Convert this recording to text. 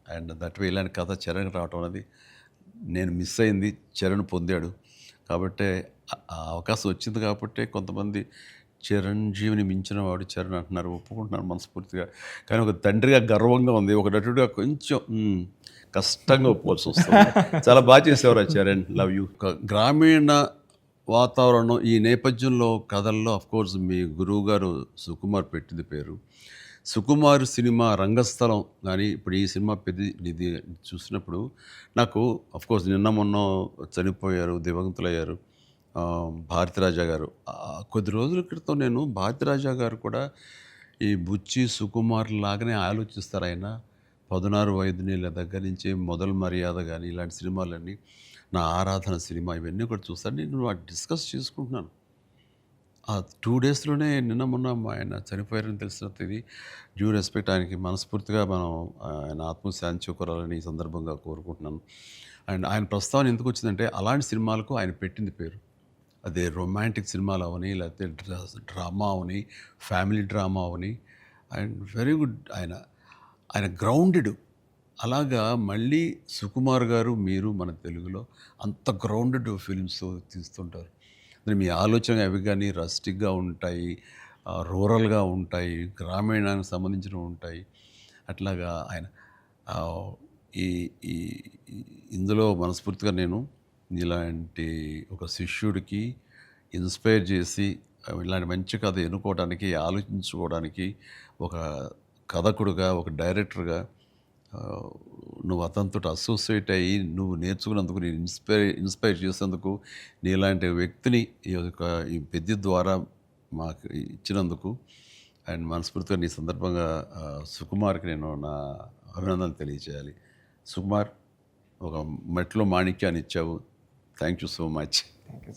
And that way ఇలాంటి కథ చరణ్ రావటం అనేది నేను మిస్ అయింది, చరణ్ పొందాడు. కాబట్టే ఆ అవకాశం వచ్చింది కాబట్టే కొంతమంది చిరంజీవిని మించిన వాడు చరణ్ అంటున్నారు. ఒప్పుకుంటున్నాను మనస్ఫూర్తిగా. కానీ ఒక తండ్రిగా గర్వంగా ఉంది. ఒక నటుడిగా కొంచెం కష్టంగా ఒప్పుకోవాల్సొస్తుంది. చాలా చేసేవారు ఆ చరణ్. Love you. ఒక గ్రామీణ వాతావరణం ఈ నేపథ్యంలో కథల్లో ఆఫ్‌కోర్స్ మీ గురువుగారు సుకుమార్ పెట్టింది పేరు. సుకుమార్ సినిమా రంగస్థలం గానీ, ఇప్పుడు ఈ సినిమా ఇది చూసినప్పుడు నాకు ఆఫ్‌కోర్స్ నిన్న మొన్న చనిపోయారు, దివంగతులయ్యారు. భారతిరాజా గారు. కొద్ది రోజుల క్రితం నేను భారతిరాజా గారు కూడా ఈ 'బుచ్చి', 'సుకుమార్' లాగానే ఆలోచిస్తారాయన. 16 వయదునిల దగ్గర నుంచి 'మొదల్ మర్యాద' గాని ఇలాంటి సినిమాలన్నీ, నా 'ఆరాధన' సినిమా ఇవన్నీ కూడా చూసాను. నేను వాటి డిస్కస్ చేసుకుంటున్నాను. ఆ 2 డేస్‌లోనే నిన్న మొన్న ఆయన చనిపోయారని తెలిసిన ఇది డ్యూ రెస్పెక్ట్ ఆయనకి మనస్ఫూర్తిగా మనం ఆయన ఆత్మకు శాంతి చేకూరాలని ఈ సందర్భంగా కోరుకుంటున్నాను. అండ్ ఆయన ప్రస్తావన ఎందుకొచ్చిందంటే అలాంటి సినిమాలకు ఆయన పెట్టింది పేరు. అదే రొమాంటిక్ సినిమాలు అవని, లేకపోతే drama Avani, family drama Avani and very good ఆయన. ఆయన గ్రౌండెడ్. అలాగా మళ్ళీ సుకుమార్ గారు, మీరు మన తెలుగులో అంత గ్రౌండెడ్ ఫిల్మ్స్ తీస్తుంటారు. మరి మీ ఆలోచన అవి గాని రస్టిక్‌గా ఉంటాయి, రూరల్‌గా ఉంటాయి, గ్రామీణానికి సంబంధించినవి ఉంటాయి. అట్లాగా ఆయన ఆహ్, ఈ ఈ ఈ ఇందులో మనస్ఫూర్తిగా నేను ఇలాంటి ఒక శిష్యుడికి ఇన్‌స్పైర్ చేసి ఇలాంటి మంచి కథ ఎన్నుకోవడానికి, ఆలోచించుకోవడానికి ఒక కథకుడుగా, ఒక డైరెక్టర్‌గా ఆహ్, నువ్వు అతనితోటి అసోసియేట్ అయ్యి, నువ్వు నేర్చుకున్నందుకు, నేను ఇన్‌స్పైర్ చేసినందుకు, నీలాంటి వ్యక్తిని ఈ విద్య ద్వారా మాకు ఇచ్చినందుకు అండ్ మనస్ఫూర్తిగా నీ సందర్భంగా సుకుమార్‌కి నేను నా అభినందనలు తెలియజేయాలి. సుకుమార్, ఒక మెట్లో మాణిక్యాన్ని ఇచ్చావు. Thank you so much. Thank you.